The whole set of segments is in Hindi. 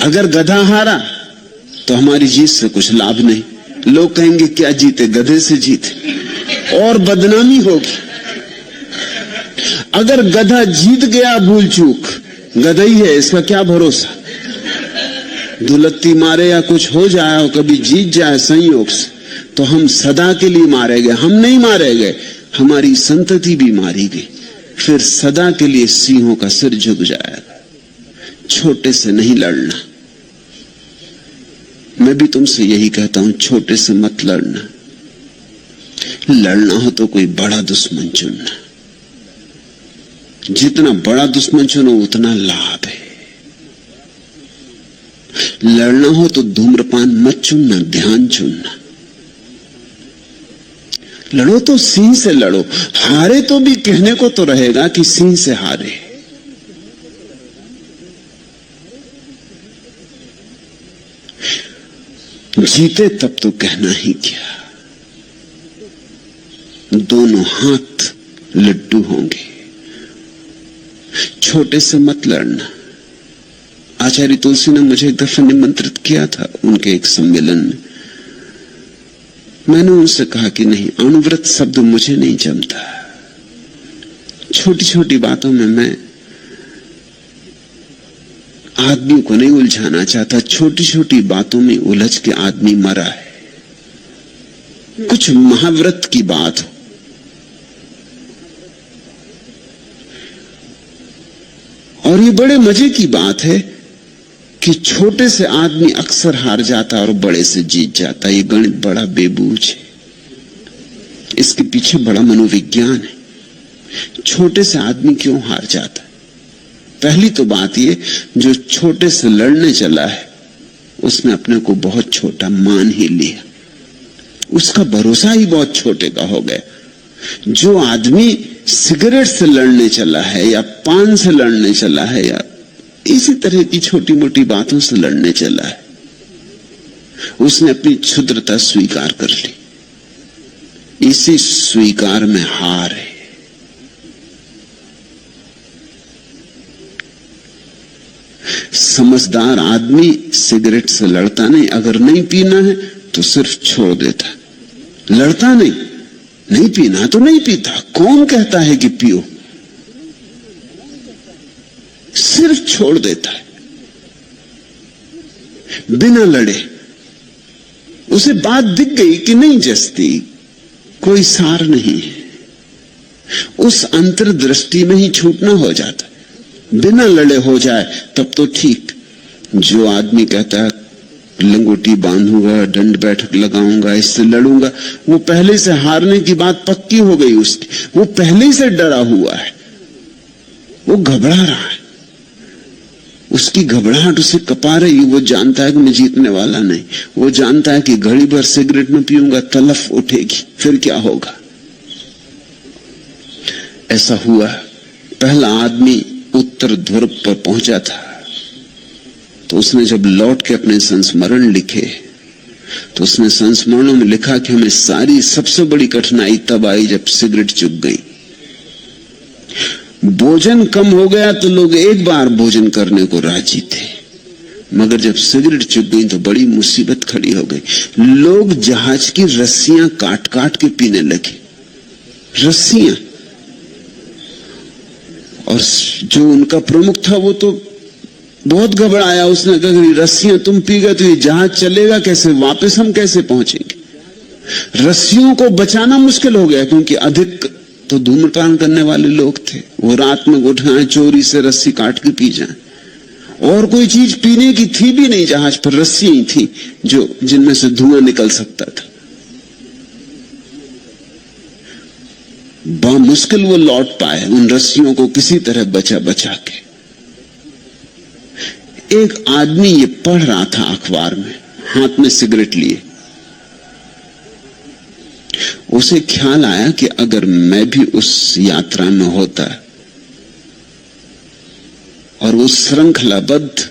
अगर गधा हारा तो हमारी जीत से कुछ लाभ नहीं, लोग कहेंगे क्या जीते, गधे से जीते, और बदनामी होगी। अगर गधा जीत गया भूल चूक, गधा ही है, इसका क्या भरोसा, दुलत्ती मारे या कुछ हो जाए और कभी जीत जाए संयोग से, तो हम सदा के लिए मारे गए। हम नहीं मारे गए, हमारी संतति भी मारी गई, फिर सदा के लिए सिंहों का सिर झुक जाएगा। छोटे से नहीं लड़ना। मैं भी तुमसे यही कहता हूं, छोटे से मत लड़ना। लड़ना हो तो कोई बड़ा दुश्मन चुनना, जितना बड़ा दुश्मन चुनो उतना लाभ है। लड़ना हो तो धूम्रपान मत चुनना, ध्यान चुनना। लड़ो तो सिंह से लड़ो, हारे तो भी कहने को तो रहेगा कि सिंह से हारे। जीते तब तो कहना ही क्या, दोनों हाथ लड्डू होंगे। छोटे से मत लड़ना। आचार्य तुलसी ने मुझे एक दफा निमंत्रित किया था उनके एक सम्मेलन में। मैंने उनसे कहा कि नहीं, अनुव्रत शब्द मुझे नहीं जमता। छोटी छोटी बातों में मैं आदमी को नहीं उलझाना चाहता। छोटी छोटी बातों में उलझ के आदमी मरा है। कुछ महाव्रत की बात हो, और ये बड़े मजे की बात है कि छोटे से आदमी अक्सर हार जाता और बड़े से जीत जाता। ये गणित बड़ा बेबूझ है, इसके पीछे बड़ा मनोविज्ञान है। छोटे से आदमी क्यों हार जाता? पहली तो बात ये, जो छोटे से लड़ने चला है उसने अपने को बहुत छोटा मान ही लिया, उसका भरोसा ही बहुत छोटे का हो गया। जो आदमी सिगरेट से लड़ने चला है या पान से लड़ने चला है या इसी तरह की छोटी मोटी बातों से लड़ने चला है, उसने अपनी क्षुद्रता स्वीकार कर ली। इसी स्वीकार में हार है। समझदार आदमी सिगरेट से लड़ता नहीं, अगर नहीं पीना है तो सिर्फ छोड़ देता, लड़ता नहीं। नहीं पीना तो नहीं पीता, कौन कहता है कि पियो, सिर्फ छोड़ देता है बिना लड़े। उसे बात दिख गई कि नहीं जस्ती, कोई सार नहीं है, उस अंतर्दृष्टि में ही छूटना हो जाता है। बिना लड़े हो जाए तब तो ठीक। जो आदमी कहता है लंगोटी बांधूंगा, दंड बैठक लगाऊंगा, इससे लड़ूंगा, वो पहले से हारने की बात पक्की हो गई उसकी। वो पहले से डरा हुआ है, वो घबरा रहा है, उसकी घबराहट उसे कपा रही। वो जानता है कि मैं जीतने वाला नहीं। वो जानता है कि घड़ी भर सिगरेट में पीऊंगा तलफ उठेगी, फिर क्या होगा। ऐसा हुआ। पहला आदमी उत्तर ध्रुव पर पहुंचा था, तो उसने जब लौट के अपने संस्मरण लिखे तो उसने संस्मरणों में लिखा कि हमें सारी सबसे बड़ी कठिनाई तब आई जब सिगरेट चुक गई। भोजन कम हो गया तो लोग एक बार भोजन करने को राजी थे, मगर जब सिगरेट चुक गई तो बड़ी मुसीबत खड़ी हो गई। लोग जहाज की रस्सियां काट काट के पीने लगे, रस्सियां। और जो उनका प्रमुख था वो तो बहुत घबराया। उसने कहा रस्सियां तुम पी गए तो ये जहाज चलेगा कैसे, वापस हम कैसे पहुंचेंगे। रस्सियों को बचाना मुश्किल हो गया, क्योंकि अधिक तो धूम्रपान करने वाले लोग थे। वो रात में उठाए चोरी से रस्सी काट के पी जाए, और कोई चीज पीने की थी भी नहीं जहाज पर, रस्सियां ही थी जो जिनमें से धुआं निकल सकता था। मुश्किल वो लौट पाए उन रस्सियों को किसी तरह बचा बचा के। एक आदमी ये पढ़ रहा था अखबार में, हाथ में सिगरेट लिए। उसे ख्याल आया कि अगर मैं भी उस यात्रा में होता और वो श्रृंखलाबद्ध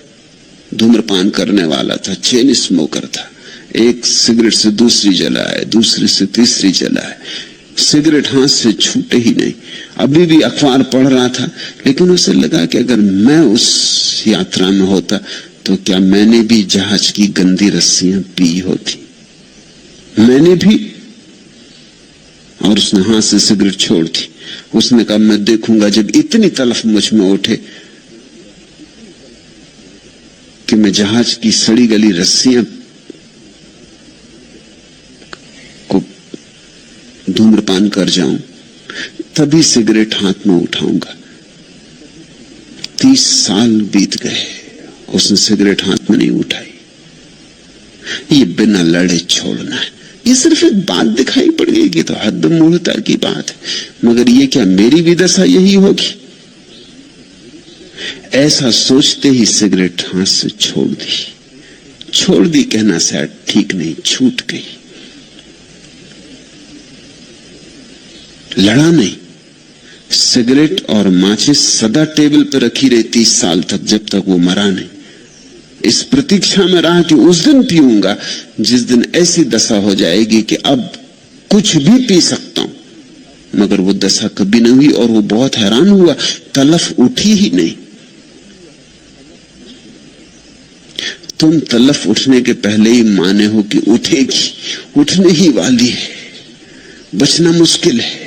धूम्रपान करने वाला था, चेन स्मोकर था, एक सिगरेट से दूसरी जलाए, दूसरी से तीसरी जलाए, सिगरेट हाथ से छूटे ही नहीं। अभी भी अखबार पढ़ रहा था, लेकिन उसे लगा कि अगर मैं उस यात्रा में होता तो क्या मैंने भी जहाज की गंदी रस्सियां पी होती? मैंने भी। और उसने हाथ से सिगरेट छोड़ दी। उसने कहा मैं देखूंगा जब इतनी तलफ मुझ में उठे कि मैं जहाज की सड़ी गली रस्सियां को धूम्रपान कर जाऊं, तभी सिगरेट हाथ में उठाऊंगा। 30 साल बीत गए, उसने सिगरेट हाथ में नहीं उठाई। ये बिना लड़े छोड़ना है। ये सिर्फ एक बात दिखाई पड़ गई कि तो हद मूर्खता की बात है, मगर ये क्या मेरी भी दशा यही होगी? ऐसा सोचते ही सिगरेट हाथ से छोड़ दी कहना शायद ठीक नहीं, छूट गई। लड़ा नहीं। सिगरेट और माचिस सदा टेबल पर रखी रही 30 साल तक, जब तक वो मरा नहीं। इस प्रतीक्षा में रहा कि उस दिन पीऊंगा जिस दिन ऐसी दशा हो जाएगी कि अब कुछ भी पी सकता हूं। मगर वो दशा कभी नहीं हुई और वो बहुत हैरान हुआ, तलफ उठी ही नहीं। तुम तलफ उठने के पहले ही माने हो कि उठेगी, उठने ही वाली है, बचना मुश्किल है।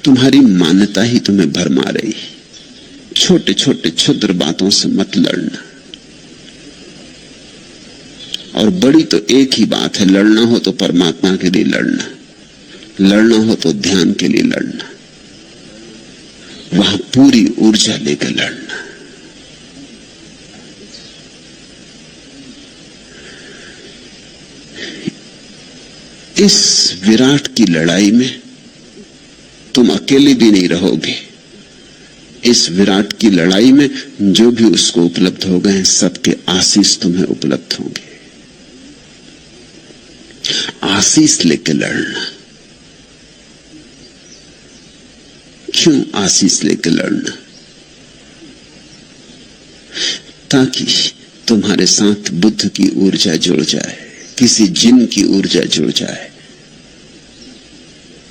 तुम्हारी मान्यता ही तुम्हें भरमा रही। छोटे छोटे क्षुद्र बातों से मत लड़ना। और बड़ी तो एक ही बात है, लड़ना हो तो परमात्मा के लिए लड़ना, लड़ना हो तो ध्यान के लिए लड़ना, वहां पूरी ऊर्जा लेकर लड़ना। इस विराट की लड़ाई में तुम अकेले भी नहीं रहोगे। इस विराट की लड़ाई में जो भी उसको उपलब्ध हो गए, सबके आशीष तुम्हें उपलब्ध होंगे। आशीष लेकर लड़ना। क्यों आशीष लेकर लड़ना? ताकि तुम्हारे साथ बुद्ध की ऊर्जा जुड़ जाए, किसी जिन की ऊर्जा जुड़ जाए,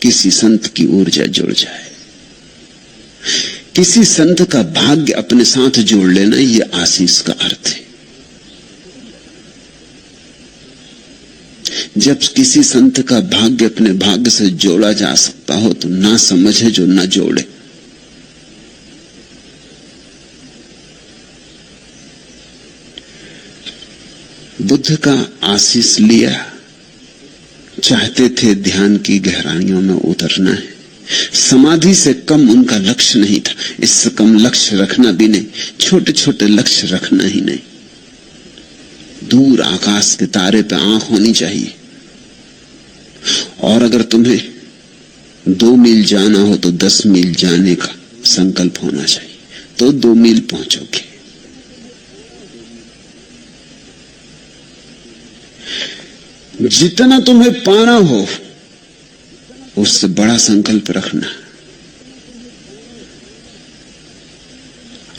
किसी संत की ऊर्जा जुड़ जाए। किसी संत का भाग्य अपने साथ जोड़ लेना, यह आशीष का अर्थ है। जब किसी संत का भाग्य अपने भाग्य से जोड़ा जा सकता हो तो ना समझ है जो ना जोड़े। बुद्ध का आशीष लिया, चाहते थे ध्यान की गहराइयों में उतरना है। समाधि से कम उनका लक्ष्य नहीं था, इससे कम लक्ष्य रखना भी नहीं, छोटे छोटे लक्ष्य रखना ही नहीं। दूर आकाश के तारे पे आंख होनी चाहिए। और अगर तुम्हें 2 मील जाना हो तो 10 मील जाने का संकल्प होना चाहिए, तो 2 मील पहुंचोगे। जितना तुम्हें पाना हो उससे बड़ा संकल्प रखना।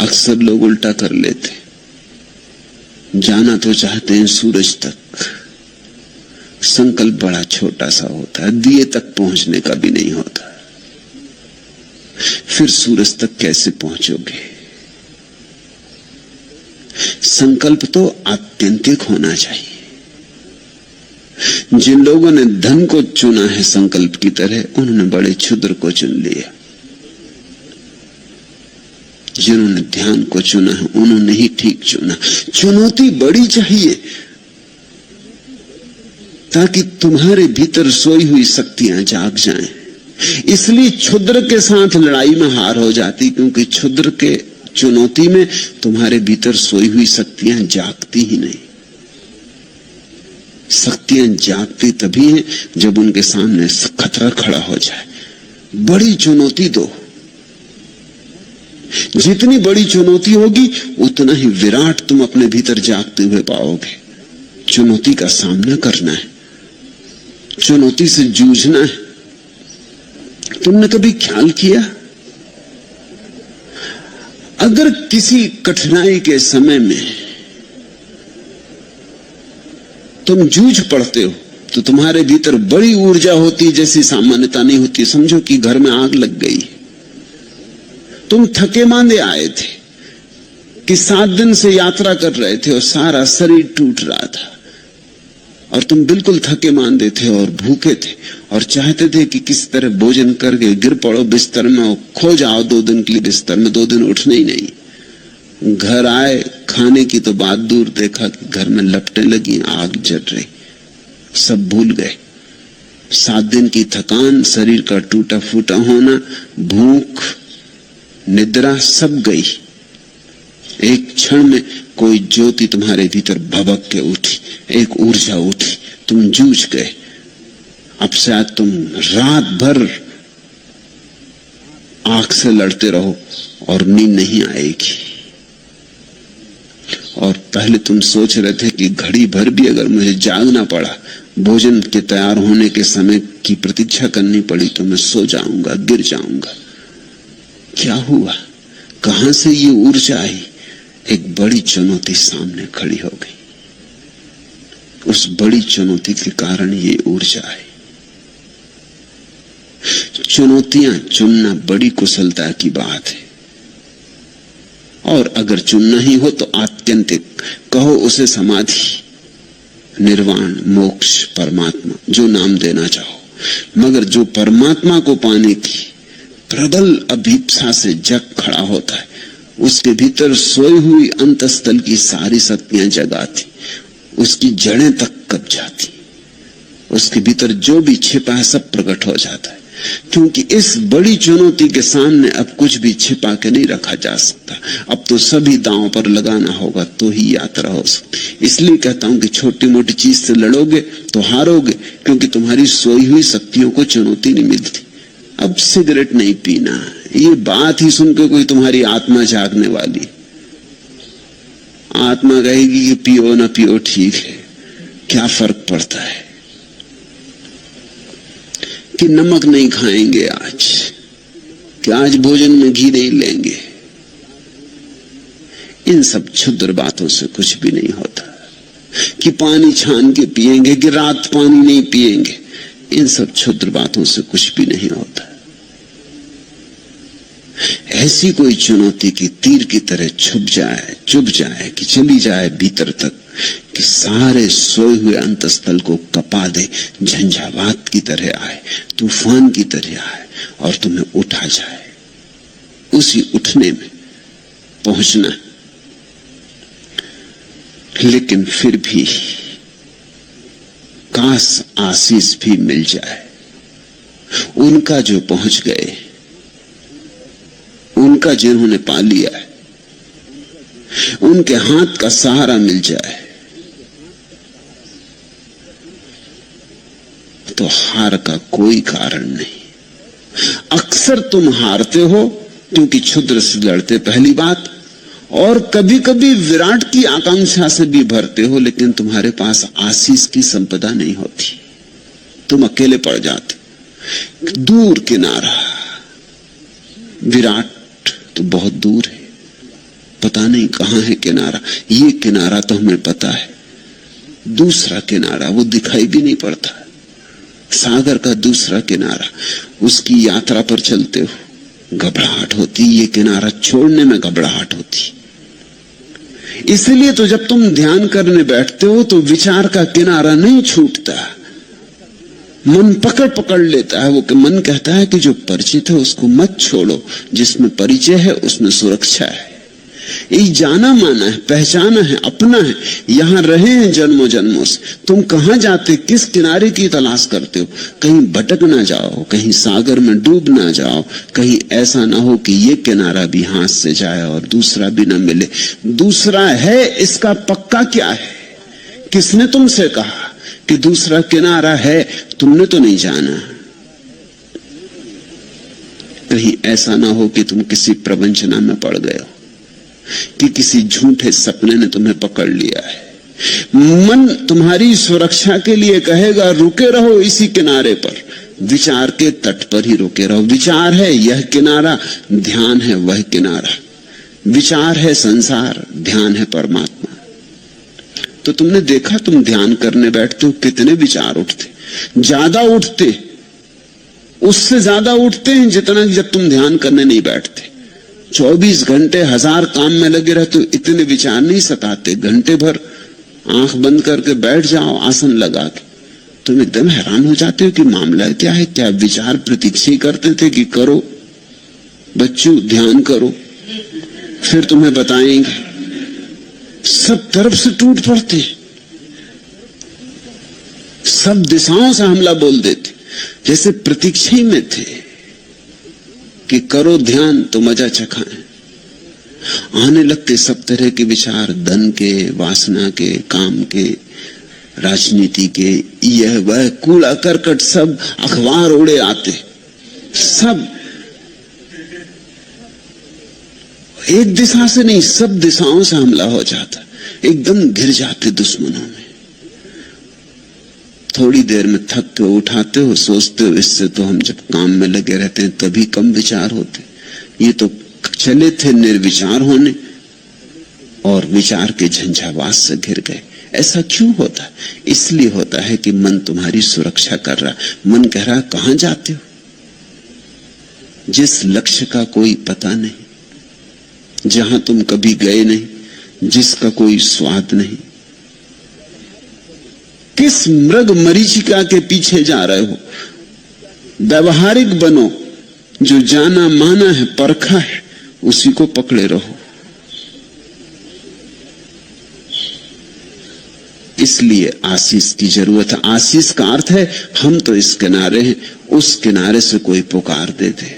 अक्सर लोग उल्टा कर लेते, जाना तो चाहते हैं सूरज तक, संकल्प बड़ा छोटा सा होता है, दिए तक पहुंचने का भी नहीं होता। फिर सूरज तक कैसे पहुंचोगे? संकल्प तो आत्यंतिक होना चाहिए। जिन लोगों ने धन को चुना है संकल्प की तरह, उन्होंने बड़े क्षुद्र को चुन लिया। जिन्होंने ध्यान को चुना है उन्होंने ही ठीक चुना। चुनौती बड़ी चाहिए ताकि तुम्हारे भीतर सोई हुई शक्तियां जाग जाएं। इसलिए क्षुद्र के साथ लड़ाई में हार हो जाती, क्योंकि क्षुद्र के चुनौती में तुम्हारे भीतर सोई हुई शक्तियां जागती ही नहीं। शक्तियां जागती तभी हैं जब उनके सामने खतरा खड़ा हो जाए। बड़ी चुनौती दो। जितनी बड़ी चुनौती होगी उतना ही विराट तुम अपने भीतर जागते हुए पाओगे। चुनौती का सामना करना है, चुनौती से जूझना है। तुमने कभी ख्याल किया, अगर किसी कठिनाई के समय में तुम जूझ पड़ते हो तो तुम्हारे भीतर बड़ी ऊर्जा होती है जैसी सामान्यता नहीं होती। समझो कि घर में आग लग गई, तुम थके मांदे आए थे, कि 7 दिन से यात्रा कर रहे थे और सारा शरीर टूट रहा था और तुम बिल्कुल थके मांदे थे और भूखे थे और चाहते थे कि किस तरह भोजन करके गिर पड़ो बिस्तर में और खो जाओ 2 दिन के लिए बिस्तर में, 2 दिन उठने ही नहीं। घर आए, खाने की तो बात दूर, देखा कि घर में लपटें लगी, आग जल रही, सब भूल गए। 7 दिन की थकान, शरीर का टूटा फूटा होना, भूख, निद्रा सब गई। एक क्षण में कोई ज्योति तुम्हारे भीतर भभक के उठी, एक ऊर्जा उठी, तुम जूझ गए। अब शायद तुम रात भर आंख से लड़ते रहो और नींद नहीं आएगी। और पहले तुम सोच रहे थे कि घड़ी भर भी अगर मुझे जागना पड़ा, भोजन के तैयार होने के समय की प्रतीक्षा करनी पड़ी, तो मैं सो जाऊंगा, गिर जाऊंगा। क्या हुआ? कहां से ये ऊर्जा आई? एक बड़ी चुनौती सामने खड़ी हो गई। उस बड़ी चुनौती के कारण ये ऊर्जा आई। चुनौतियां चुनना बड़ी कुशलता की बात है, और अगर चुनना ही हो तो आत्यंतिक, कहो उसे समाधि, निर्वाण, मोक्ष, परमात्मा, जो नाम देना चाहो। मगर जो परमात्मा को पाने की प्रबल अभीप्सा से जग खड़ा होता है, उसके भीतर सोई हुई अंतस्थल की सारी शक्तियां जगाती, उसकी जड़ें तक कब जाती, उसके भीतर जो भी छिपा है सब प्रकट हो जाता है। क्योंकि इस बड़ी चुनौती के सामने अब कुछ भी छिपा के नहीं रखा जा सकता। अब तो सभी दांव पर लगाना होगा तो ही यात्रा हो सकती। इसलिए कहता हूं कि छोटी मोटी चीज से लड़ोगे तो हारोगे, क्योंकि तुम्हारी सोई हुई शक्तियों को चुनौती नहीं मिलती। अब सिगरेट नहीं पीना, ये बात ही सुनकर कोई तुम्हारी आत्मा जागने वाली, आत्मा कहेगी कि पियो ना पियो ठीक है, क्या फर्क पड़ता है। कि नमक नहीं खाएंगे आज, कि आज भोजन में घी नहीं लेंगे, इन सब क्षुद्र बातों से कुछ भी नहीं होता। कि पानी छान के पिएंगे, कि रात पानी नहीं पिएंगे, इन सब क्षुद्र बातों से कुछ भी नहीं होता। ऐसी कोई चुनौती की तीर की तरह छुप जाए, चुभ जाए, कि चली जाए भीतर तक, कि सारे सोए हुए अंतस्थल को कपा दे, झंझावात की तरह आए, तूफान की तरह आए और तुम्हें उठा जाए। उसी उठने में पहुंचना। लेकिन फिर भी काश आशीष भी मिल जाए। उनका जो पहुंच गए, उनका जिन्होंने पा लिया है, उनके हाथ का सहारा मिल जाए तो हार का कोई कारण नहीं। अक्सर तुम हारते हो क्योंकि क्षुद्र से लड़ते, पहली बात, और कभी कभी विराट की आकांक्षा से भी भरते हो, लेकिन तुम्हारे पास आशीष की संपदा नहीं होती, तुम अकेले पड़ जाते। दूर किनारा, विराट तो बहुत दूर है, पता नहीं कहां है किनारा। ये किनारा तो हमें पता है, दूसरा किनारा वो दिखाई भी नहीं पड़ता। सागर का दूसरा किनारा, उसकी यात्रा पर चलते हो घबराहट होती, ये किनारा छोड़ने में घबराहट होती। इसलिए तो जब तुम ध्यान करने बैठते हो तो विचार का किनारा नहीं छूटता, मन पकड़ लेता है। वो मन कहता है कि जो परिचित है उसको मत छोड़ो, जिसमें परिचय है उसमें सुरक्षा है, ये जाना माना है, पहचाना है, अपना है, यहां रहे हैं जन्मों जन्मों से। तुम कहां जाते, किस किनारे की तलाश करते हो? कहीं भटक ना जाओ, कहीं सागर में डूब ना जाओ, कहीं ऐसा ना हो कि ये किनारा भी हाथ से जाए और दूसरा भी ना मिले। दूसरा है इसका पक्का क्या है? किसने तुमसे कहा कि दूसरा किनारा है? तुमने तो नहीं जाना। कहीं ऐसा ना हो कि तुम किसी प्रवंचना में पड़ गए हो, कि किसी झूठे सपने ने तुम्हें पकड़ लिया है। मन तुम्हारी सुरक्षा के लिए कहेगा रुके रहो इसी किनारे पर, विचार के तट पर ही रुके रहो। विचार है यह किनारा, ध्यान है वह किनारा। विचार है संसार, ध्यान है परमात्मा। तो तुमने देखा, तुम ध्यान करने बैठते हो कितने विचार उठते, ज्यादा उठते, उससे ज्यादा उठते हैं जितना जब तुम ध्यान करने नहीं बैठते। 24 घंटे 1000 काम में लगे रहते हो, इतने विचार नहीं सताते। घंटे भर आंख बंद करके बैठ जाओ आसन लगा के, तुम एकदम हैरान हो जाते हो कि मामला क्या है। क्या विचार प्रतीक्षा करते थे कि करो बच्चों ध्यान करो, फिर तुम्हें बताएंगे। सब तरफ से टूट पड़ते, सब दिशाओं से हमला बोल देते, जैसे प्रतीक्षा ही में थे कि करो ध्यान तो मजा चखाएं। आने लगते सब तरह के विचार, धन के, वासना के, काम के, राजनीति के, यह वह कूड़ा करकट सब अखबार उड़े आते। सब एक दिशा से नहीं, सब दिशाओं से हमला हो जाता, एकदम घिर जाते दुश्मनों में। थोड़ी देर में थक के उठाते हो, सोचते हो इससे तो हम जब काम में लगे रहते हैं तभी कम विचार होते। ये तो चले थे निर्विचार होने और विचार के झंझावात से घिर गए। ऐसा क्यों होता है? इसलिए होता है कि मन तुम्हारी सुरक्षा कर रहा। मन कह रहा कहां जाते हो, जिस लक्ष्य का कोई पता नहीं, जहां तुम कभी गए नहीं, जिसका कोई स्वाद नहीं, किस मृग मरीचिका के पीछे जा रहे हो। व्यवहारिक बनो, जो जाना माना है, परखा है, उसी को पकड़े रहो। इसलिए आशीष की जरूरत है। आशीष का अर्थ है हम तो इस किनारे हैं, उस किनारे से कोई पुकार दे दे।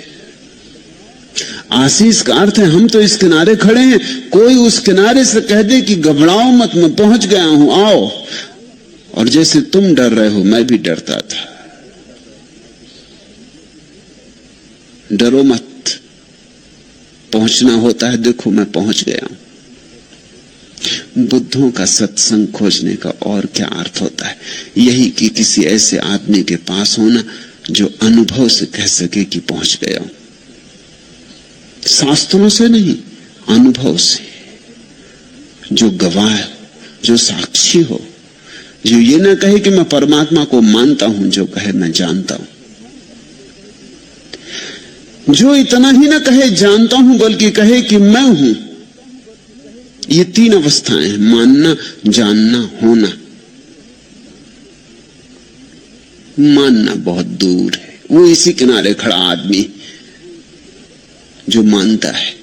आशीष का अर्थ है हम तो इस किनारे खड़े हैं, कोई उस किनारे से कह दे कि घबराओ मत, मैं पहुंच गया हूं, आओ। और जैसे तुम डर रहे हो मैं भी डरता था, डरो मत, पहुंचना होता है, देखो मैं पहुंच गया हूं। बुद्धों का सत्संग खोजने का और क्या अर्थ होता है? यही कि किसी ऐसे आदमी के पास होना जो अनुभव से कह सके कि पहुंच गया हूं। शास्त्रों से नहीं, अनुभव से, जो गवाह हो, जो साक्षी हो, जो ये ना कहे कि मैं परमात्मा को मानता हूं, जो कहे मैं जानता हूं। जो इतना ही ना कहे जानता हूं, बल्कि कहे कि मैं हूं। ये तीन अवस्थाएं हैं, मानना, जानना, होना। मानना बहुत दूर है, वो इसी किनारे खड़ा आदमी जो मानता है,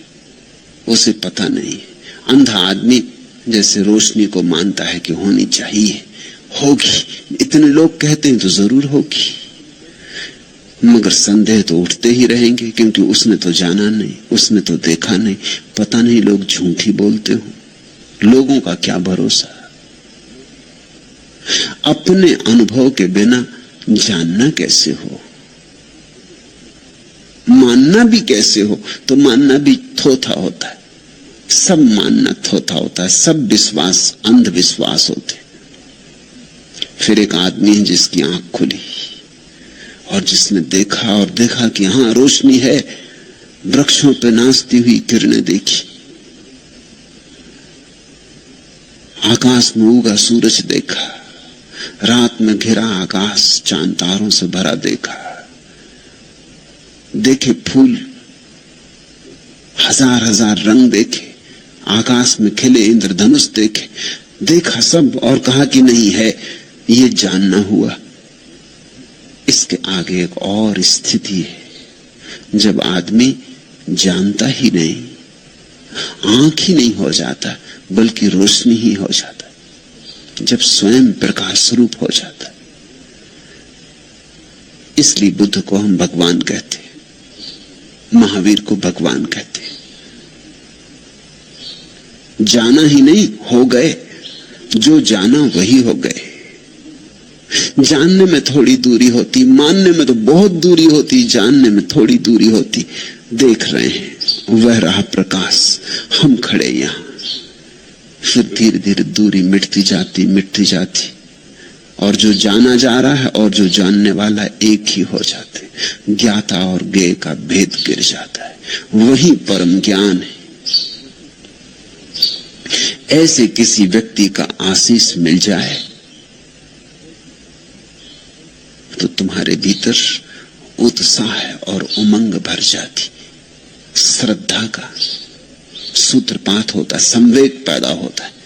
उसे पता नहीं है। अंधा आदमी जैसे रोशनी को मानता है कि होनी चाहिए, होगी, इतने लोग कहते हैं तो जरूर होगी, मगर संदेह तो उठते ही रहेंगे, क्योंकि उसने तो जाना नहीं, उसने तो देखा नहीं। पता नहीं लोग झूठ ही बोलते हो, लोगों का क्या भरोसा। अपने अनुभव के बिना जानना कैसे हो, मानना भी कैसे हो? तो मानना भी थोथा होता है, सब मानना थोथा होता है, सब विश्वास अंधविश्वास होते। फिर एक आदमी है जिसकी आंख खुली और जिसने देखा, और देखा कि हां रोशनी है, वृक्षों पे नाचती हुई किरणें देखी, आकाश में उगा सूरज देखा, रात में घिरा आकाश चांद तारों से भरा देखा, देखे फूल, हजार हजार रंग देखे, आकाश में खिले इंद्रधनुष देखे, देखा सब, और कहा कि नहीं है, ये जानना हुआ। इसके आगे एक और स्थिति है, जब आदमी जानता ही नहीं, आंख ही नहीं हो जाता, बल्कि रोशनी ही हो जाता, जब स्वयं प्रकाश स्वरूप हो जाता। इसलिए बुद्ध को हम भगवान कहते, महावीर को भगवान कहते। जाना ही नहीं, हो गए, जो जाना वही हो गए। जानने में थोड़ी दूरी होती, मानने में तो बहुत दूरी होती, जानने में थोड़ी दूरी होती। देख रहे हैं वह रहा प्रकाश, हम खड़े यहां, फिर धीरे धीरे दूरी मिटती जाती, मिटती जाती, और जो जाना जा रहा है और जो जानने वाला एक ही हो जाते। ज्ञाता और ज्ञेय का भेद गिर जाता है, वही परम ज्ञान है। ऐसे किसी व्यक्ति का आशीष मिल जाए तो तुम्हारे भीतर उत्साह और उमंग भर जाती। श्रद्धा का सूत्रपात होता है, संवेग पैदा होता है।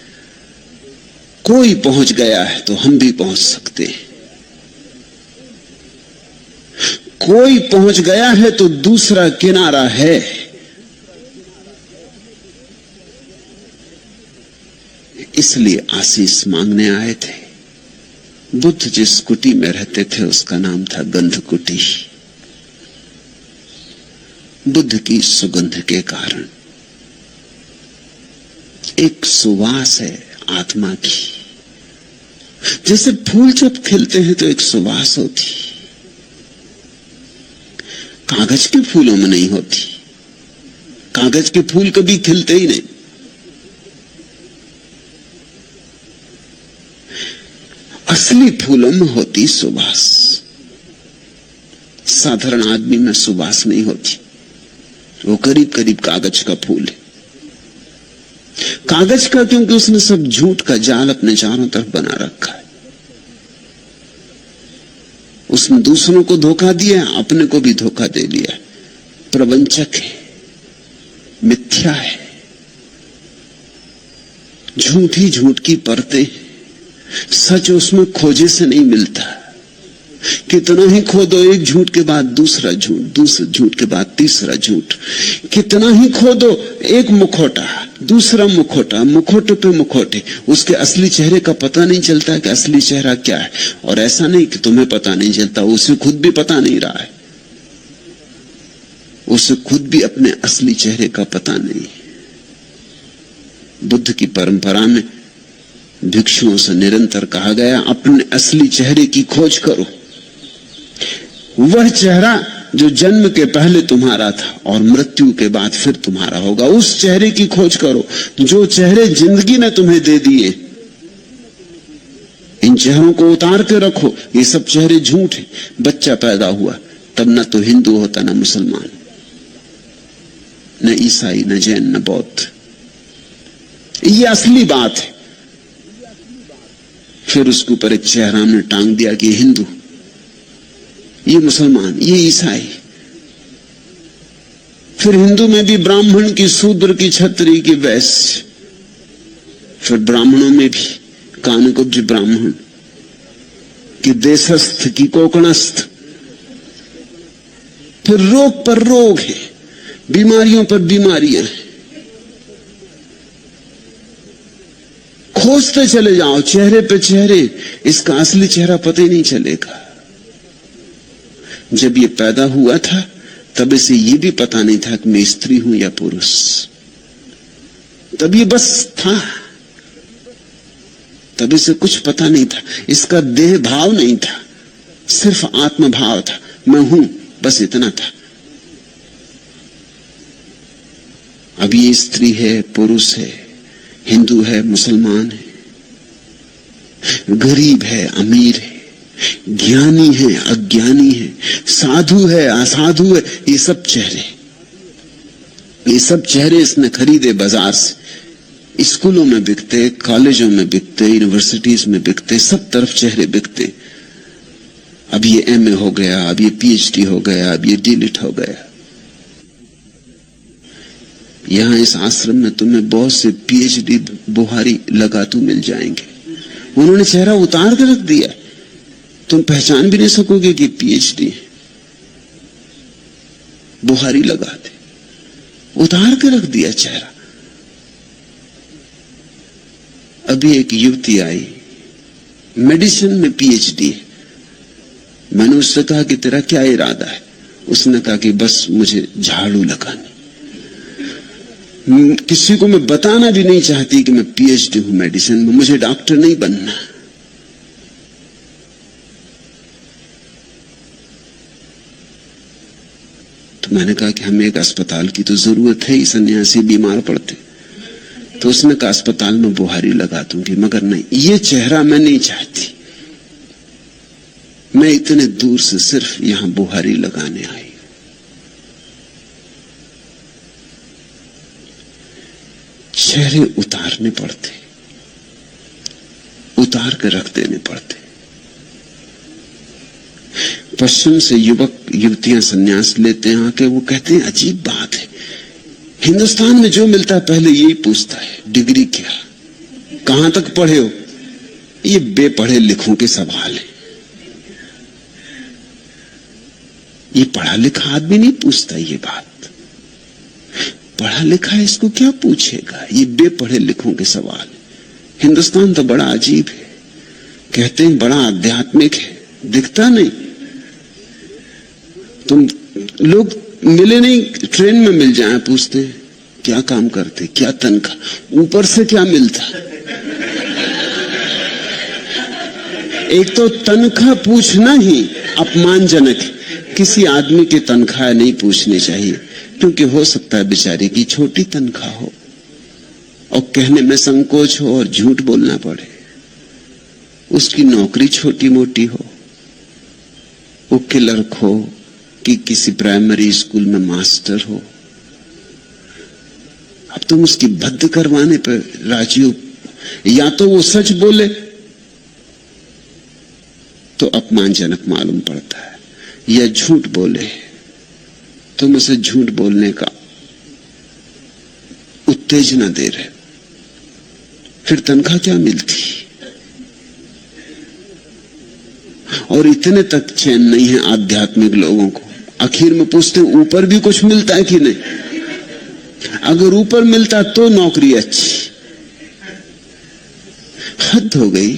कोई पहुंच गया है तो हम भी पहुंच सकते हैं, कोई पहुंच गया है तो दूसरा किनारा है। इसलिए आशीष मांगने आए थे। बुद्ध जिस कुटी में रहते थे उसका नाम था गंध कुटी। बुद्ध की सुगंध के कारण एक सुवास है आत्मा की। जैसे फूल जब खिलते हैं तो एक सुवास होती, कागज के फूलों में नहीं होती। कागज के फूल कभी खिलते ही नहीं। असली फूलों में होती सुवास। साधारण आदमी में सुवास नहीं होती। वो करीब करीब कागज का फूल है। कागज का क्योंकि उसने सब झूठ का जाल अपने चारों तरफ बना रखा है। उसने दूसरों को धोखा दिया, अपने को भी धोखा दे लिया। प्रवंचक है, मिथ्या है, झूठ ही झूठ की परतें। सच उसमें खोजे से नहीं मिलता। कितना ही खोदो, एक झूठ के बाद दूसरा झूठ, दूसरे झूठ के बाद तीसरा झूठ। कितना ही खोदो, एक मुखौटा, दूसरा मुखौटा, मुखौटे पे मुखौटे। उसके असली चेहरे का पता नहीं चलता कि असली चेहरा क्या है। और ऐसा नहीं कि तुम्हें पता नहीं चलता, उसे खुद भी पता नहीं रहा है। उसे खुद भी अपने असली चेहरे का पता नहीं। बुद्ध की परंपरा में भिक्षुओं से निरंतर कहा गया, अपने असली चेहरे की खोज करो। वह चेहरा जो जन्म के पहले तुम्हारा था और मृत्यु के बाद फिर तुम्हारा होगा, उस चेहरे की खोज करो। जो चेहरे जिंदगी ने तुम्हें दे दिए, इन चेहरों को उतार के रखो। ये सब चेहरे झूठ हैं। बच्चा पैदा हुआ तब न तो हिंदू होता, न मुसलमान, न ईसाई, न जैन, न बौद्ध। ये असली बात है। फिर उसके ऊपर एक चेहरा हमने टांग दिया कि हिंदू, ये मुसलमान, ये ईसाई। फिर हिंदू में भी ब्राह्मण की, शूद्र की, क्षत्रिय की, वैश्य। फिर ब्राह्मणों में भी कानकुब्ज ब्राह्मण कि देशस्थ की कोकणस्थ। फिर रोग पर रोग है, बीमारियों पर बीमारियां हैं। खोजते चले जाओ चेहरे पे चेहरे, इसका असली चेहरा पता ही नहीं चलेगा। जब ये पैदा हुआ था तब इसे ये भी पता नहीं था कि मैं स्त्री हूं या पुरुष। तब ये बस था, तब इसे कुछ पता नहीं था। इसका देह भाव नहीं था, सिर्फ आत्म भाव था। मैं हूं, बस इतना था। अब ये स्त्री है, पुरुष है, हिंदू है, मुसलमान है, गरीब है, अमीर है, ज्ञानी है, अज्ञानी है, साधु है, असाधु है। ये सब चेहरे, ये सब चेहरे इसने खरीदे बाजार से। स्कूलों में बिकते, कॉलेजों में बिकते, यूनिवर्सिटीज में बिकते, सब तरफ चेहरे बिकते। अब ये एमए हो गया, अब ये पीएचडी हो गया, अब ये डीलिट हो गया। यहां इस आश्रम में तुम्हें बहुत से पीएचडी बुहारी लगातू मिल जाएंगे। उन्होंने चेहरा उतार के रख दिया, तुम पहचान भी नहीं सकोगे कि पीएचडी है। बुहारी लगा दे, उतार के रख दिया चेहरा। अभी एक युवती आई, मेडिसिन में पीएचडी है। मैंने उससे कहा कि तेरा क्या इरादा है? उसने कहा कि बस मुझे झाड़ू लगानी। किसी को मैं बताना भी नहीं चाहती कि मैं पीएचडी हूं मेडिसिन में, मुझे डॉक्टर नहीं बनना। तो मैंने कहा कि हमें एक अस्पताल की तो जरूरत है ही, सन्यासी बीमार पड़ते। तो उसने कहा अस्पताल में बुहारी लगा दूंगी, मगर नहीं, ये चेहरा मैं नहीं चाहती। मैं इतने दूर से सिर्फ यहां बुहारी लगाने आई। चेहरे उतारने पड़ते, उतार कर रख देने पड़ते। पश्चिम से युवक युवतियां संन्यास लेते हैं आके, वो कहते हैं अजीब बात है, हिंदुस्तान में जो मिलता है पहले यही पूछता है, डिग्री क्या, कहां तक पढ़े हो। ये बेपढ़े लिखों के सवाल है। ये पढ़ा लिखा आदमी नहीं पूछता ये बात। पढ़ा लिखा इसको क्या पूछेगा, ये बेपढ़े लिखों के सवाल। हिंदुस्तान तो बड़ा अजीब है, कहते हैं बड़ा आध्यात्मिक है, दिखता नहीं। तुम लोग मिले नहीं, ट्रेन में मिल जाए, पूछते हैं क्या काम करते, क्या तनख्वाह, ऊपर से क्या मिलता। एक तो तनख्वाह पूछना ही अपमानजनक है। किसी आदमी की तनख्वाह नहीं पूछनी चाहिए, क्योंकि हो सकता है बेचारे की छोटी तनख्वाह हो और कहने में संकोच हो और झूठ बोलना पड़े। उसकी नौकरी छोटी मोटी हो, वो क्लर्क हो कि किसी प्राइमरी स्कूल में मास्टर हो। अब तुम उसकी भद्द करवाने पर राजी हो। या तो वो सच बोले तो अपमानजनक मालूम पड़ता है, या झूठ बोले तुम उसे झूठ बोलने का उत्तेजना दे रहे, फिर तनख्वाह क्या मिलती। और इतने तक चैन नहीं है आध्यात्मिक लोगों को, आखिर में पूछते हैं ऊपर भी कुछ मिलता है कि नहीं। अगर ऊपर मिलता तो नौकरी अच्छी। हद हो गई।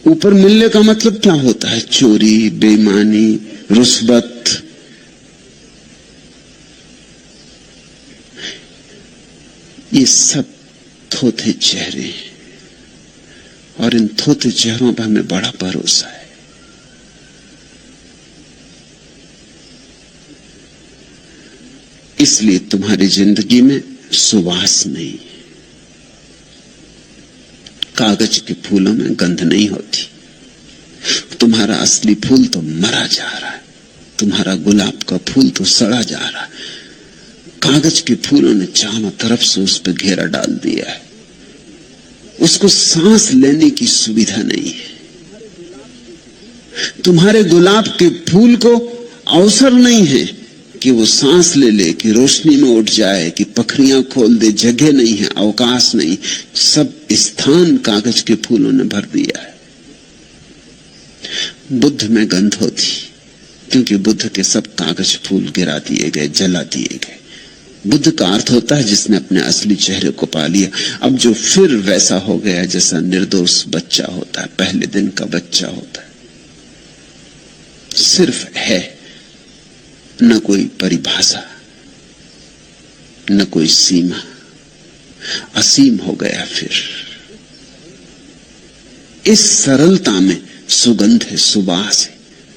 ऊपर मिलने का मतलब क्या होता है, चोरी, बेईमानी, रुस्वत। ये सब थोथे चेहरे हैं, और इन थोथे चेहरों पर हमें बड़ा भरोसा है। इसलिए तुम्हारी जिंदगी में सुवास नहीं, कागज के फूलों में गंध नहीं होती। तुम्हारा असली फूल तो मरा जा रहा है, तुम्हारा गुलाब का फूल तो सड़ा जा रहा है। कागज के फूलों ने चारों तरफ से उस पर घेरा डाल दिया है, उसको सांस लेने की सुविधा नहीं है। तुम्हारे गुलाब के फूल को अवसर नहीं है कि वो सांस ले ले, कि रोशनी में उठ जाए, कि पखरियां खोल दे। जगह नहीं है, अवकाश नहीं, सब स्थान कागज के फूलों ने भर दिया है। बुद्ध में गंध होती, क्योंकि बुद्ध के सब कागज फूल गिरा दिए गए, जला दिए गए। बुद्ध का अर्थ होता है जिसने अपने असली चेहरे को पा लिया। अब जो फिर वैसा हो गया जैसा निर्दोष बच्चा होता है, पहले दिन का बच्चा होता है, सिर्फ है, न कोई परिभाषा, न कोई सीमा, असीम हो गया। फिर इस सरलता में सुगंध है, सुवास है।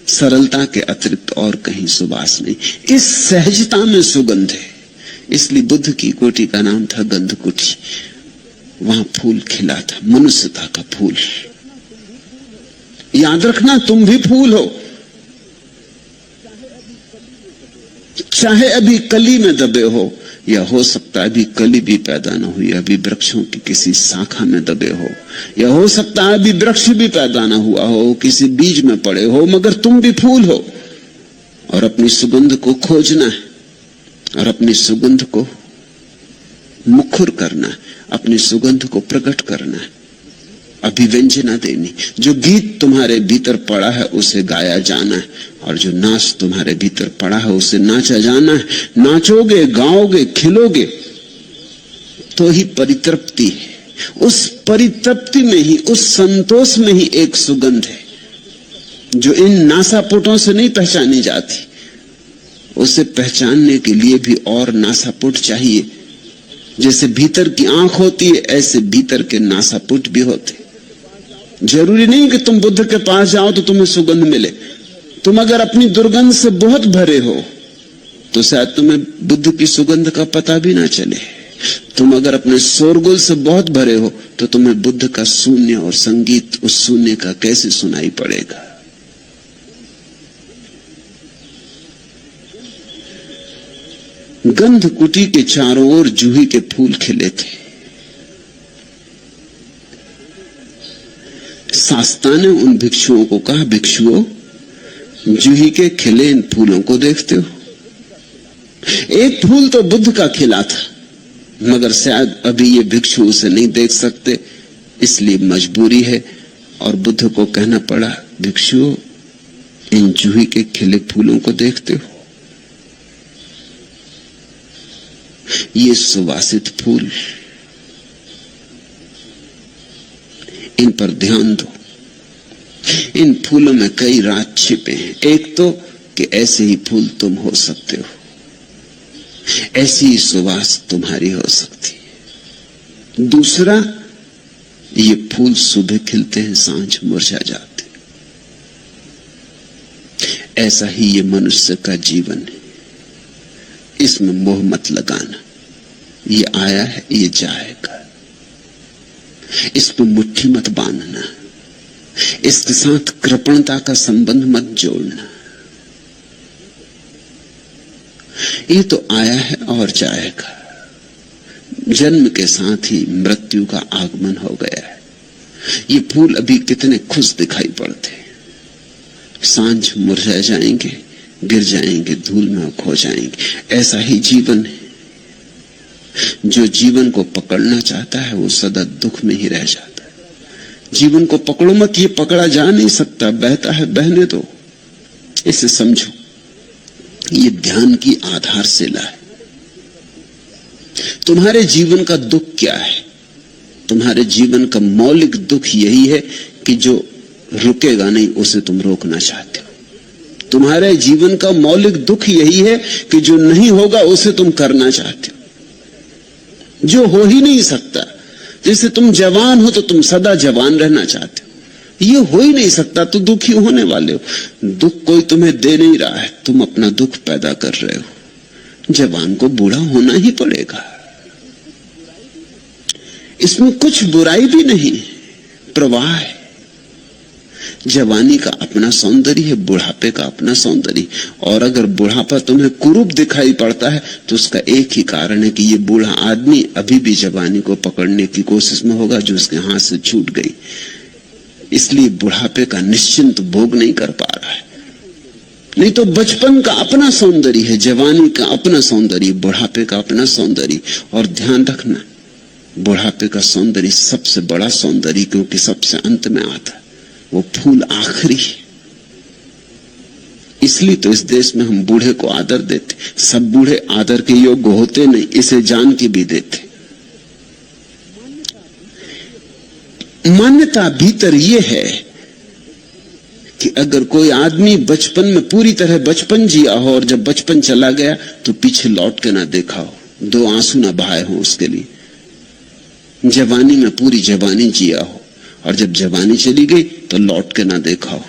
सरलता के अतिरिक्त और कहीं सुवास नहीं। इस सहजता में सुगंध है। इसलिए बुद्ध की कोठी का नाम था गंध कुटी। वहां फूल खिला था, मनुष्यता का फूल। याद रखना, तुम भी फूल हो, चाहे अभी कली में दबे हो, या हो सकता है अभी कली भी पैदा न हुई, अभी वृक्षों की किसी शाखा में दबे हो, या हो सकता है अभी वृक्ष भी पैदा न हुआ हो, किसी बीज में पड़े हो, मगर तुम भी फूल हो। और अपनी सुगंध को खोजना है, और अपनी सुगंध को मुखर करना है, अपनी सुगंध को प्रकट करना है, अभिव्यंजना देनी। जो गीत तुम्हारे भीतर पड़ा है उसे गाया जाना है, और जो नाच तुम्हारे भीतर पड़ा है उसे नाचा जाना है। नाचोगे, गाओगे, खिलोगे तो ही परितृप्ति है। उस परितृप्ति में ही, उस संतोष में ही एक सुगंध है जो इन नासापुटों से नहीं पहचानी जाती। उसे पहचानने के लिए भी और नासापुट चाहिए। जैसे भीतर की आंख होती है, ऐसे भीतर के नासापुट भी होते। जरूरी नहीं कि तुम बुद्ध के पास जाओ तो तुम्हें सुगंध मिले। तुम अगर अपनी दुर्गंध से बहुत भरे हो तो शायद तुम्हें बुद्ध की सुगंध का पता भी ना चले। तुम अगर अपने शोरगुल से बहुत भरे हो तो तुम्हें बुद्ध का शून्य और संगीत उस शून्य का कैसे सुनाई पड़ेगा। गंध कुटी के चारों ओर जूही के फूल खिले थे। शास्ता ने उन भिक्षुओं को कहा, भिक्षुओं, जूही के खिले इन फूलों को देखते हो? एक फूल तो बुद्ध का खिला था, मगर शायद अभी ये भिक्षु उसे नहीं देख सकते, इसलिए मजबूरी है और बुद्ध को कहना पड़ा, भिक्षु इन जूही के खिले फूलों को देखते हो? ये सुवासित फूल, इन पर ध्यान दो। इन फूलों में कई राज छिपे हैं। एक तो कि ऐसे ही फूल तुम हो सकते हो, ऐसी ही सुवास तुम्हारी हो सकती है। दूसरा, ये फूल सुबह खिलते हैं, सांझ मुरझा जाते। ऐसा ही ये मनुष्य का जीवन है। इसमें मोह मत लगाना, ये आया है ये जाएगा। इस पर मुट्ठी मत बांधना, इसके साथ कृपणता का संबंध मत जोड़ना। ये तो आया है और जाएगा। जन्म के साथ ही मृत्यु का आगमन हो गया है। ये फूल अभी कितने खुश दिखाई पड़ते, सांझ मुरझा जाएंगे, गिर जाएंगे, धूल में खो जाएंगे। ऐसा ही जीवन है। जो जीवन को पकड़ना चाहता है वो सदा दुख में ही रह जाता है। जीवन को पकड़ो मत, ये पकड़ा जा नहीं सकता, बहता है बहने दो। इसे समझो, ये ध्यान की आधारशिला है। तुम्हारे जीवन का दुख क्या है? तुम्हारे जीवन का मौलिक दुख यही है कि जो रुकेगा नहीं उसे तुम रोकना चाहते हो। तुम्हारे जीवन का मौलिक दुख यही है कि जो नहीं होगा उसे तुम करना चाहते हो। जो हो ही नहीं सकता, जैसे तुम जवान हो तो तुम सदा जवान रहना चाहते हो, ये हो ही नहीं सकता तो दुखी होने वाले हो। दुख कोई तुम्हें दे नहीं रहा है, तुम अपना दुख पैदा कर रहे हो। जवान को बूढ़ा होना ही पड़ेगा, इसमें कुछ बुराई भी नहीं, प्रवाह है। जवानी का अपना सौंदर्य है, बुढ़ापे का अपना सौंदर्य। और अगर बुढ़ापा तुम्हें कुरूप दिखाई पड़ता है तो उसका एक ही कारण है कि ये बूढ़ा आदमी अभी भी जवानी को पकड़ने की कोशिश में होगा जो उसके हाथ से छूट गई, इसलिए बुढ़ापे का निश्चिंत भोग नहीं कर पा रहा है। नहीं तो बचपन का अपना सौंदर्य है, जवानी का अपना सौंदर्य, बुढ़ापे का अपना सौंदर्य। और ध्यान रखना, बुढ़ापे का सौंदर्य सबसे बड़ा सौंदर्य, क्योंकि सबसे अंत में आता है। वो फूल आखिरी है। इसलिए तो इस देश में हम बूढ़े को आदर देते। सब बूढ़े आदर के योग्य होते नहीं, इसे जान के भी देते। मान्यता भीतर यह है कि अगर कोई आदमी बचपन में पूरी तरह बचपन जिया हो और जब बचपन चला गया तो पीछे लौट के ना देखा हो, दो आंसू ना बहाए हो उसके लिए। जवानी में पूरी जवानी जिया हो और जब जवानी चली गई तो लौट के ना देखा हो।